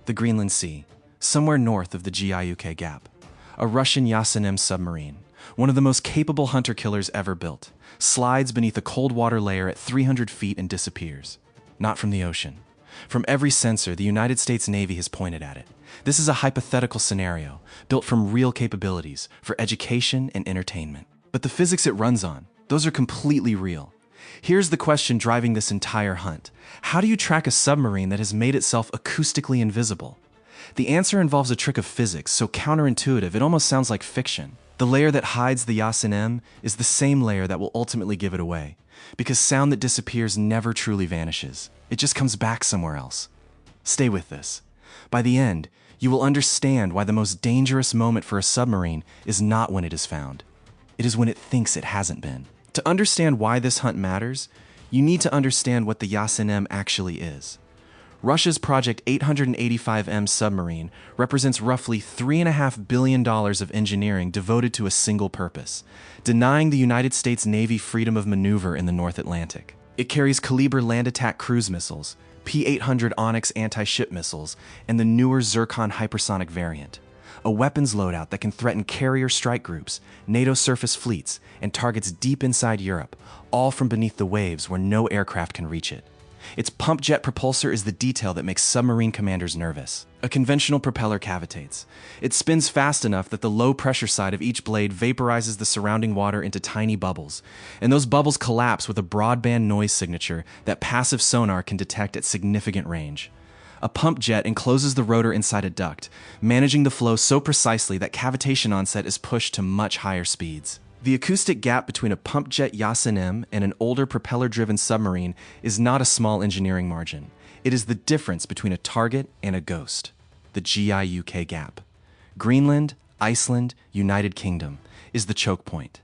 The Greenland Sea, somewhere north of the GIUK Gap. A Russian Yasen-M submarine, one of the most capable hunter-killers ever built, slides beneath a cold water layer at 300 feet and disappears. Not from the ocean. From every sensor the United States Navy has pointed at it. This is a hypothetical scenario, built from real capabilities for education and entertainment. But the physics it runs on, those are completely real. Here's the question driving this entire hunt. How do you track a submarine that has made itself acoustically invisible? The answer involves a trick of physics, so counterintuitive it almost sounds like fiction. The layer that hides the Yasen-M is the same layer that will ultimately give it away, because sound that disappears never truly vanishes. It just comes back somewhere else. Stay with this. By the end, you will understand why the most dangerous moment for a submarine is not when it is found. It is when it thinks it hasn't been. To understand why this hunt matters, you need to understand what the Yasen-M actually is. Russia's Project 885M submarine represents roughly $3.5 billion of engineering devoted to a single purpose: denying the United States Navy freedom of maneuver in the North Atlantic. It carries Kaliber land attack cruise missiles, P-800 Onyx anti-ship missiles, and the newer Zircon hypersonic variant. A weapons loadout that can threaten carrier strike groups, NATO surface fleets, and targets deep inside Europe, all from beneath the waves where no aircraft can reach it. Its pump jet propulsor is the detail that makes submarine commanders nervous. A conventional propeller cavitates. It spins fast enough that the low pressure side of each blade vaporizes the surrounding water into tiny bubbles, and those bubbles collapse with a broadband noise signature that passive sonar can detect at significant range. A pump jet encloses the rotor inside a duct, managing the flow so precisely that cavitation onset is pushed to much higher speeds. The acoustic gap between a pump jet Yasen-M and an older propeller-driven submarine is not a small engineering margin. It is the difference between a target and a ghost. The GIUK Gap. Greenland, Iceland, United Kingdom is the choke point.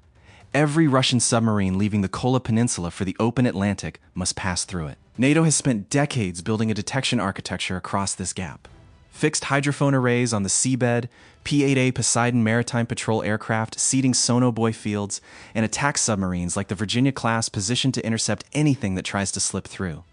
Every Russian submarine leaving the Kola Peninsula for the open Atlantic must pass through it. NATO has spent decades building a detection architecture across this gap. Fixed hydrophone arrays on the seabed, P-8A Poseidon maritime patrol aircraft seeding sonobuoy fields, and attack submarines like the Virginia-class positioned to intercept anything that tries to slip through.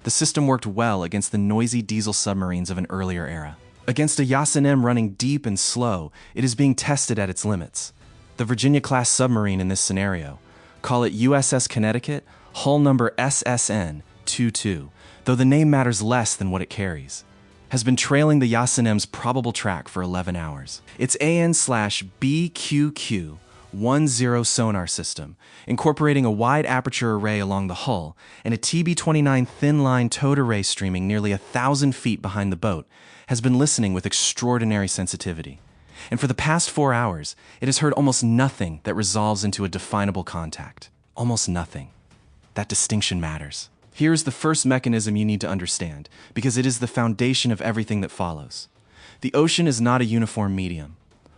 The system worked well against the noisy diesel submarines of an earlier era. Against a Yasen-M running deep and slow, it is being tested at its limits. The Virginia-class submarine in this scenario, call it USS Connecticut, hull number SSN-22, though the name matters less than what it carries, has been trailing the Yasen-M's probable track for 11 hours. Its AN/BQQ-10 sonar system, incorporating a wide aperture array along the hull and a TB-29 thin-line towed array streaming nearly 1,000 feet behind the boat, has been listening with extraordinary sensitivity. And for the past 4 hours, it has heard almost nothing that resolves into a definable contact. Almost nothing. That distinction matters. Here's the first mechanism you need to understand, because it is the foundation of everything that follows. The ocean is not a uniform medium.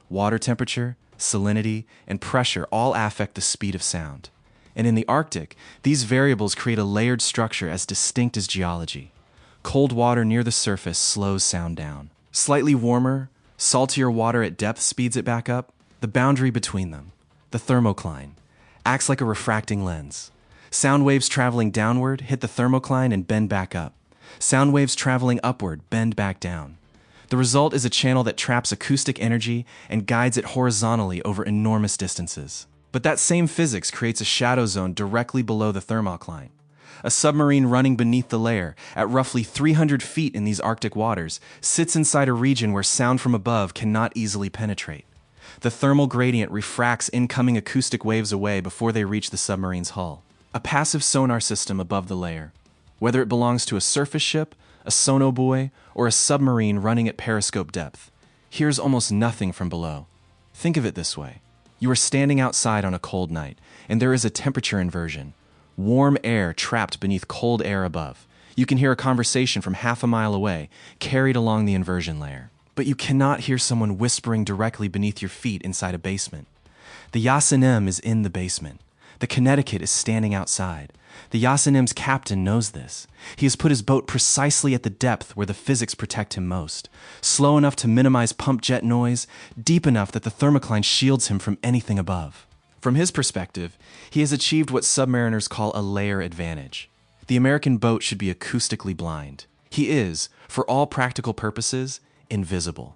Water temperature, salinity, and pressure all affect the speed of sound. And in the Arctic, these variables create a layered structure as distinct as geology. Cold water near the surface slows sound down. Slightly warmer, saltier water at depth speeds it back up. The boundary between them, the thermocline, acts like a refracting lens. Sound waves traveling downward hit the thermocline and bend back up. Sound waves traveling upward bend back down. The result is a channel that traps acoustic energy and guides it horizontally over enormous distances. But that same physics creates a shadow zone directly below the thermocline. A submarine running beneath the layer, at roughly 300 feet in these Arctic waters, sits inside a region where sound from above cannot easily penetrate. The thermal gradient refracts incoming acoustic waves away before they reach the submarine's hull. A passive sonar system above the layer, whether it belongs to a surface ship, a sonobuoy, or a submarine running at periscope depth, hears almost nothing from below. Think of it this way. You are standing outside on a cold night, and there is a temperature inversion. Warm air trapped beneath cold air above. You can hear a conversation from half a mile away, carried along the inversion layer. But you cannot hear someone whispering directly beneath your feet inside a basement. The Yasen-M is in the basement. The Connecticut is standing outside. The Yasen-M's captain knows this. He has put his boat precisely at the depth where the physics protect him most, slow enough to minimize pump jet noise, deep enough that the thermocline shields him from anything above. From his perspective, he has achieved what submariners call a layer advantage. The American boat should be acoustically blind. He is, for all practical purposes, invisible.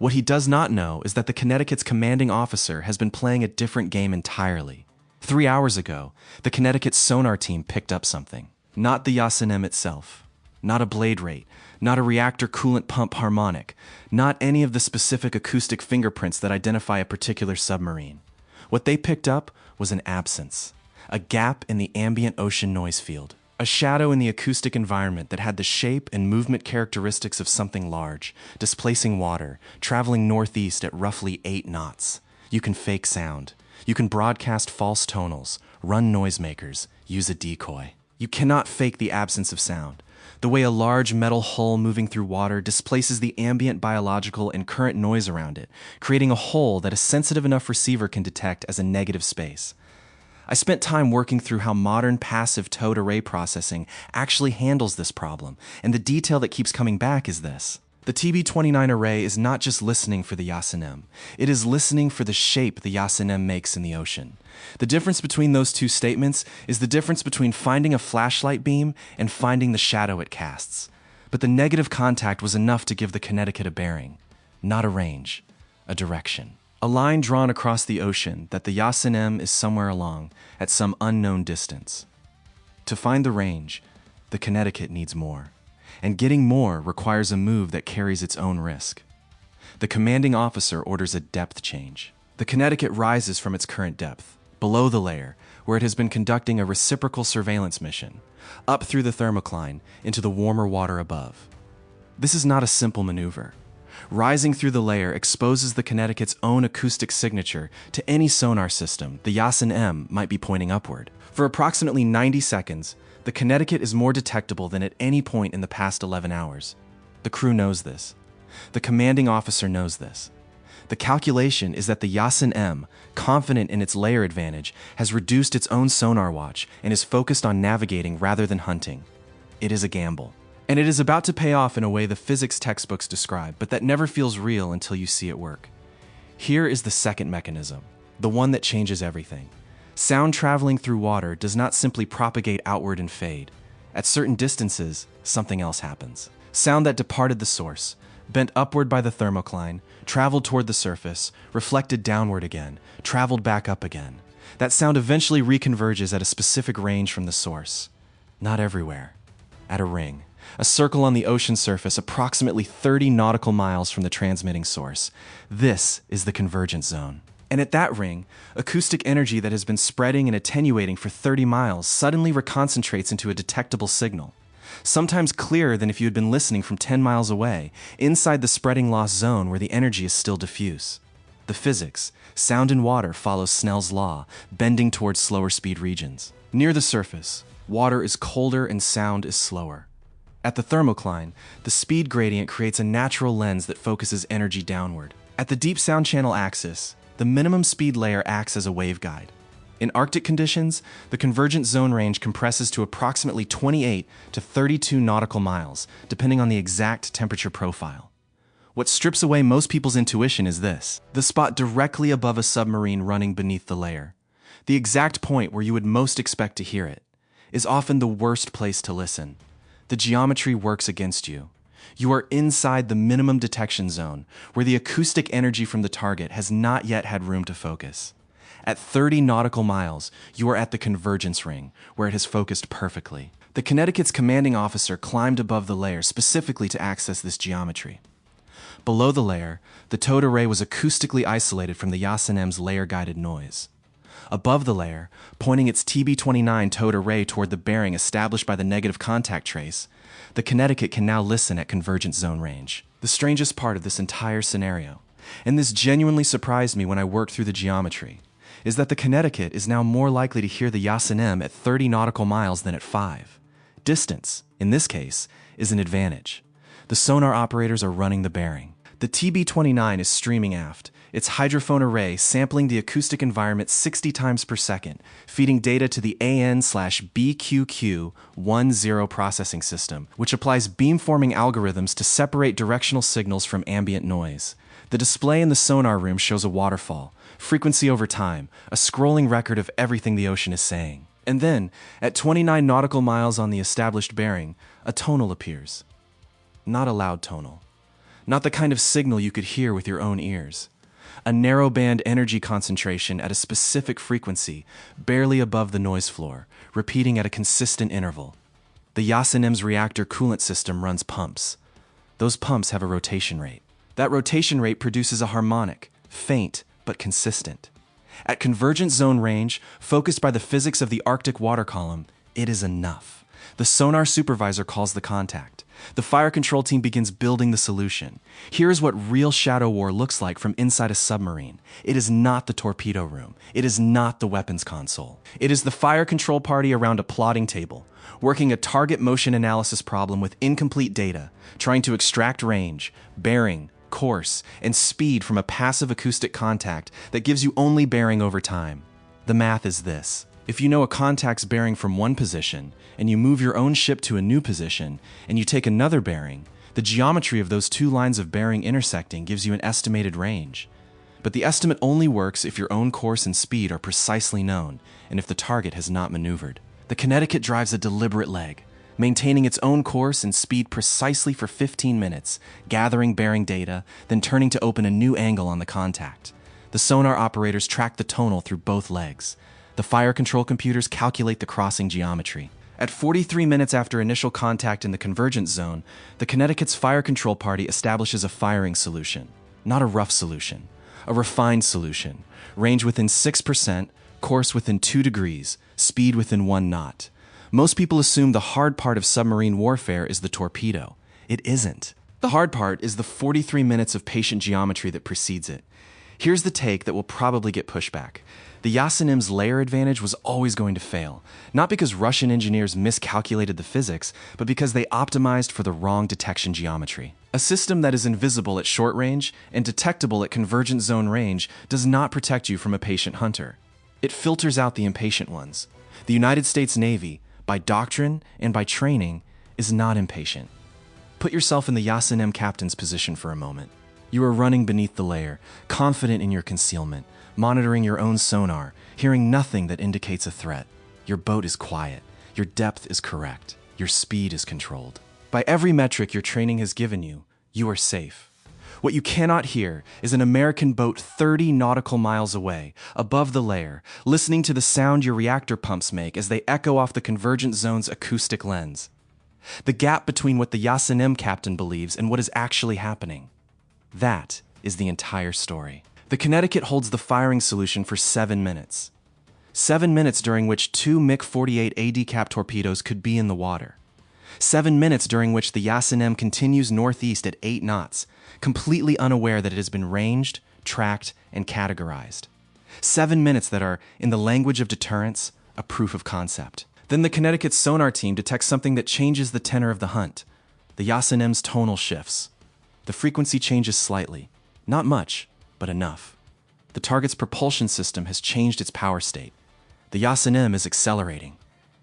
What he does not know is that the Connecticut's commanding officer has been playing a different game entirely. 3 hours ago, the Connecticut Sonar team picked up something. Not the Yasen-M itself, not a blade rate, not a reactor coolant pump harmonic, not any of the specific acoustic fingerprints that identify a particular submarine. What they picked up was an absence, a gap in the ambient ocean noise field, a shadow in the acoustic environment that had the shape and movement characteristics of something large, displacing water, traveling northeast at roughly 8 knots. You can fake sound. You can broadcast false tonals, run noisemakers, use a decoy. You cannot fake the absence of sound. The way a large metal hull moving through water displaces the ambient biological and current noise around it, creating a hole that a sensitive enough receiver can detect as a negative space. I spent time working through how modern passive towed array processing actually handles this problem, and the detail that keeps coming back is this. The TB29 array is not just listening for the Yasen-M, it is listening for the shape the Yasen-M makes in the ocean. The difference between those two statements is the difference between finding a flashlight beam and finding the shadow it casts. But the negative contact was enough to give the Connecticut a bearing, not a range, a direction. A line drawn across the ocean that the Yasen-M is somewhere along, at some unknown distance. To find the range, the Connecticut needs more. And getting more requires a move that carries its own risk. The commanding officer orders a depth change. The Connecticut rises from its current depth, below the layer, where it has been conducting a reciprocal surveillance mission, up through the thermocline into the warmer water above. This is not a simple maneuver. Rising through the layer exposes the Connecticut's own acoustic signature to any sonar system the Yasen-M might be pointing upward. For approximately 90 seconds, the Connecticut is more detectable than at any point in the past 11 hours. The crew knows this. The commanding officer knows this. The calculation is that the Yasen-M, confident in its layer advantage, has reduced its own sonar watch and is focused on navigating rather than hunting. It is a gamble. And it is about to pay off in a way the physics textbooks describe, but that never feels real until you see it work. Here is the second mechanism, the one that changes everything. Sound traveling through water does not simply propagate outward and fade. At certain distances, something else happens. Sound that departed the source, bent upward by the thermocline, traveled toward the surface, reflected downward again, traveled back up again. That sound eventually reconverges at a specific range from the source. Not everywhere. At a ring. A circle on the ocean surface approximately 30 nautical miles from the transmitting source. This is the convergence zone. And at that ring, acoustic energy that has been spreading and attenuating for 30 miles suddenly reconcentrates into a detectable signal. Sometimes clearer than if you had been listening from 10 miles away, inside the spreading loss zone where the energy is still diffuse. The physics, sound in water follows Snell's law, bending towards slower speed regions. Near the surface, water is colder and sound is slower. At the thermocline, the speed gradient creates a natural lens that focuses energy downward. At the deep sound channel axis, the minimum speed layer acts as a waveguide. In Arctic conditions, the convergent zone range compresses to approximately 28 to 32 nautical miles, depending on the exact temperature profile. What strips away most people's intuition is this: the spot directly above a submarine running beneath the layer. The exact point where you would most expect to hear it is often the worst place to listen. The geometry works against you. You are inside the minimum detection zone, where the acoustic energy from the target has not yet had room to focus. At 30 nautical miles, you are at the convergence ring, where it has focused perfectly. The Connecticut's commanding officer climbed above the layer specifically to access this geometry. Below the layer, the towed array was acoustically isolated from the Yasen-M's layer-guided noise. Above the layer, pointing its TB29 towed array toward the bearing established by the negative contact trace, the Connecticut can now listen at convergence zone range. The strangest part of this entire scenario, and this genuinely surprised me when I worked through the geometry, is that the Connecticut is now more likely to hear the Yasen-M at 30 nautical miles than at 5. Distance, in this case, is an advantage. The sonar operators are running the bearing. The TB29 is streaming aft, its hydrophone array sampling the acoustic environment 60 times per second, feeding data to the AN/BQQ10 processing system, which applies beamforming algorithms to separate directional signals from ambient noise. The display in the sonar room shows a waterfall, frequency over time, a scrolling record of everything the ocean is saying. And then, at 29 nautical miles on the established bearing, a tonal appears. not a loud tonal. Not the kind of signal you could hear with your own ears. A narrow-band energy concentration at a specific frequency, barely above the noise floor, repeating at a consistent interval. The Yasen-M's reactor coolant system runs pumps. Those pumps have a rotation rate. That rotation rate produces a harmonic, faint, but consistent. At convergence zone range, focused by the physics of the Arctic water column, it is enough. The sonar supervisor calls the contact. The fire control team begins building the solution. Here is what real shadow war looks like from inside a submarine. It is not the torpedo room. It is not the weapons console. It is the fire control party around a plotting table, working a target motion analysis problem with incomplete data, trying to extract range, bearing, course, and speed from a passive acoustic contact that gives you only bearing over time. The math is this. If you know a contact's bearing from one position, and you move your own ship to a new position, and you take another bearing, the geometry of those two lines of bearing intersecting gives you an estimated range. But the estimate only works if your own course and speed are precisely known, and if the target has not maneuvered. The Connecticut drives a deliberate leg, maintaining its own course and speed precisely for 15 minutes, gathering bearing data, then turning to open a new angle on the contact. The sonar operators track the tonal through both legs. The fire control computers calculate the crossing geometry. At 43 minutes after initial contact in the convergence zone, the Connecticut's fire control party establishes a firing solution. Not a rough solution, a refined solution. Range within 6%, course within 2 degrees, speed within 1 knot. Most people assume the hard part of submarine warfare is the torpedo. It isn't. The hard part is the 43 minutes of patient geometry that precedes it. Here's the take that will probably get pushback. The Yasen-M's layer advantage was always going to fail, not because Russian engineers miscalculated the physics, but because they optimized for the wrong detection geometry. A system that is invisible at short range and detectable at convergence zone range does not protect you from a patient hunter. It filters out the impatient ones. The United States Navy, by doctrine and by training, is not impatient. Put yourself in the Yasen-M captain's position for a moment. You are running beneath the layer, confident in your concealment, monitoring your own sonar, hearing nothing that indicates a threat. Your boat is quiet. Your depth is correct. Your speed is controlled. By every metric your training has given you, you are safe. What you cannot hear is an American boat 30 nautical miles away, above the layer, listening to the sound your reactor pumps make as they echo off the convergence zone's acoustic lens. The gap between what the Yasen-M captain believes and what is actually happening. That is the entire story. The Connecticut holds the firing solution for 7 minutes. 7 minutes during which 2 MiG-48 AD-cap torpedoes could be in the water. 7 minutes during which the Yasen-M continues northeast at 8 knots, completely unaware that it has been ranged, tracked, and categorized. 7 minutes that are, in the language of deterrence, a proof of concept. Then the Connecticut's sonar team detects something that changes the tenor of the hunt. The Yasen-M's tonal shifts. The frequency changes slightly. Not much, but enough. The target's propulsion system has changed its power state. The Yasen-M is accelerating.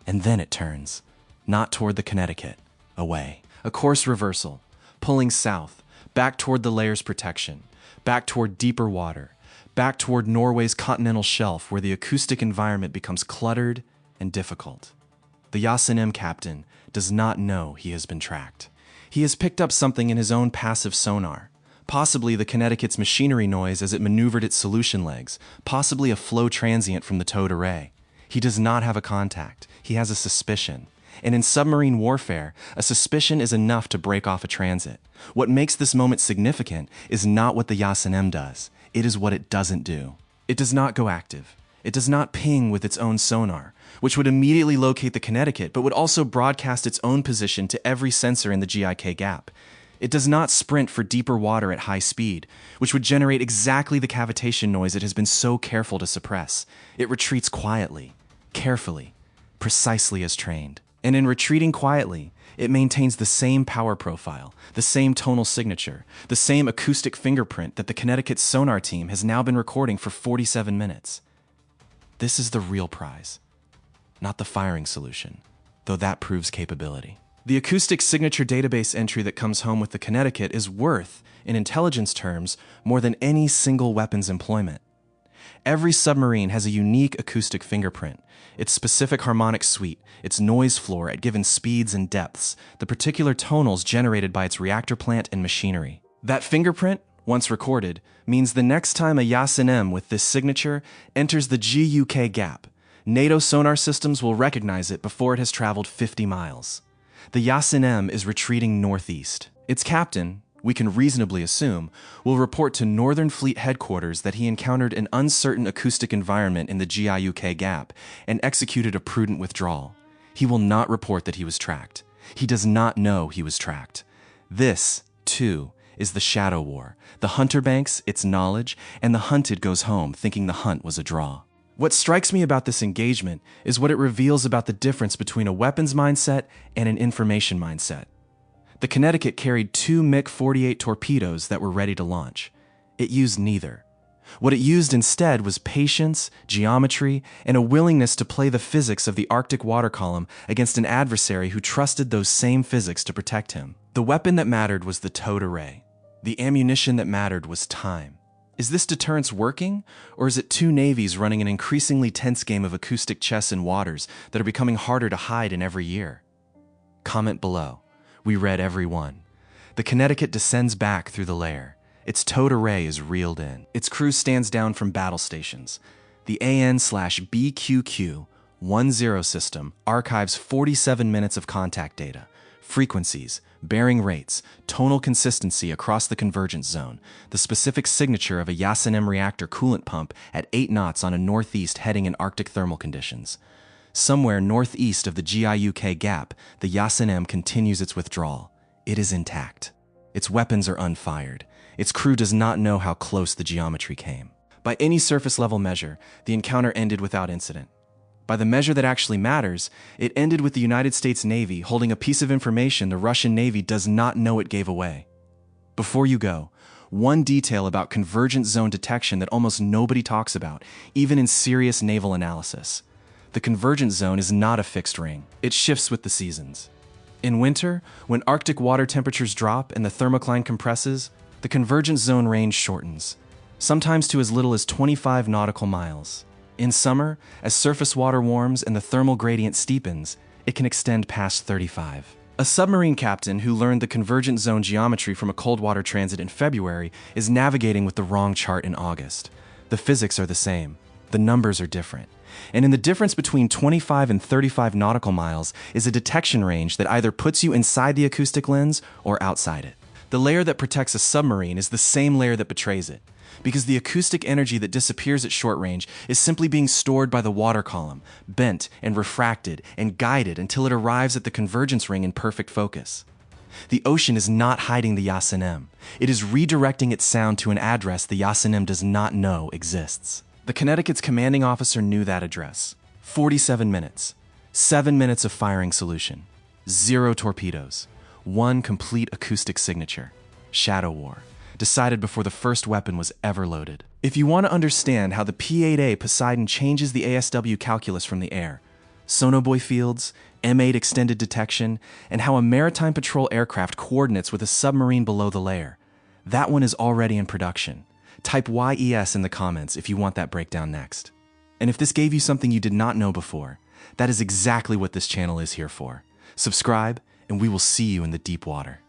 And then it turns. Not toward the Connecticut. Away. A course reversal. Pulling south. Back toward the layer's protection. Back toward deeper water. Back toward Norway's continental shelf where the acoustic environment becomes cluttered and difficult. The Yasen-M captain does not know he has been tracked. He has picked up something in his own passive sonar. Possibly the Connecticut's machinery noise as it maneuvered its solution legs. Possibly a flow transient from the towed array. He does not have a contact. He has a suspicion. And in submarine warfare, a suspicion is enough to break off a transit. What makes this moment significant is not what the Yasen-M does. It is what it doesn't do. It does not go active. It does not ping with its own sonar, which would immediately locate the Connecticut, but would also broadcast its own position to every sensor in the GIUK Gap. It does not sprint for deeper water at high speed, which would generate exactly the cavitation noise it has been so careful to suppress. It retreats quietly, carefully, precisely as trained. And in retreating quietly, it maintains the same power profile, the same tonal signature, the same acoustic fingerprint that the Connecticut sonar team has now been recording for 47 minutes. This is the real prize, not the firing solution, though that proves capability. The acoustic signature database entry that comes home with the Connecticut is worth, in intelligence terms, more than any single weapon's employment. Every submarine has a unique acoustic fingerprint, its specific harmonic suite, its noise floor at given speeds and depths, the particular tonals generated by its reactor plant and machinery. That fingerprint, once recorded, means the next time a Yasen-M with this signature enters the GIUK Gap, NATO sonar systems will recognize it before it has traveled 50 miles. The Yasen-M is retreating northeast. Its captain, we can reasonably assume, will report to Northern Fleet headquarters that he encountered an uncertain acoustic environment in the GIUK Gap and executed a prudent withdrawal. He will not report that he was tracked. He does not know he was tracked. This, too, is the shadow war. The hunter banks its knowledge, and the hunted goes home thinking the hunt was a draw. What strikes me about this engagement is what it reveals about the difference between a weapons mindset and an information mindset. The Connecticut carried 2 MiG-48 torpedoes that were ready to launch. It used neither. What it used instead was patience, geometry, and a willingness to play the physics of the Arctic water column against an adversary who trusted those same physics to protect him. The weapon that mattered was the towed array. The ammunition that mattered was time. Is this deterrence working, or is it two navies running an increasingly tense game of acoustic chess in waters that are becoming harder to hide in every year? Comment below. We read every one. The Connecticut descends back through the layer. Its towed array is reeled in. Its crew stands down from battle stations. The AN/BQQ-10 system archives 47 minutes of contact data, frequencies, bearing rates, tonal consistency across the convergence zone, the specific signature of a Yasen-M reactor coolant pump at 8 knots on a northeast heading in Arctic thermal conditions. Somewhere northeast of the GIUK Gap, the Yasen-M continues its withdrawal. It is intact. Its weapons are unfired. Its crew does not know how close the geometry came. By any surface-level measure, the encounter ended without incident. By the measure that actually matters, it ended with the United States Navy holding a piece of information the Russian Navy does not know it gave away. Before you go, one detail about convergence zone detection that almost nobody talks about, even in serious naval analysis. The convergence zone is not a fixed ring. It shifts with the seasons. In winter, when Arctic water temperatures drop and the thermocline compresses, the convergence zone range shortens, sometimes to as little as 25 nautical miles. In summer, as surface water warms and the thermal gradient steepens, it can extend past 35. A submarine captain who learned the convergence zone geometry from a cold water transit in February is navigating with the wrong chart in August. The physics are the same. The numbers are different. And in the difference between 25 and 35 nautical miles is a detection range that either puts you inside the acoustic lens or outside it. The layer that protects a submarine is the same layer that betrays it, because the acoustic energy that disappears at short range is simply being stored by the water column, bent and refracted and guided until it arrives at the convergence ring in perfect focus. The ocean is not hiding the Yasen-M. It is redirecting its sound to an address the Yasen-M does not know exists. The Connecticut's commanding officer knew that address. 47 minutes. 7 minutes of firing solution. 0 torpedoes. 1 complete acoustic signature. Shadow war. Decided before the first weapon was ever loaded. If you want to understand how the P-8A Poseidon changes the ASW calculus from the air, sonobuoy fields, M8 extended detection, and how a maritime patrol aircraft coordinates with a submarine below the layer, that one is already in production. Type YES in the comments if you want that breakdown next. And if this gave you something you did not know before, that is exactly what this channel is here for. Subscribe, and we will see you in the deep water.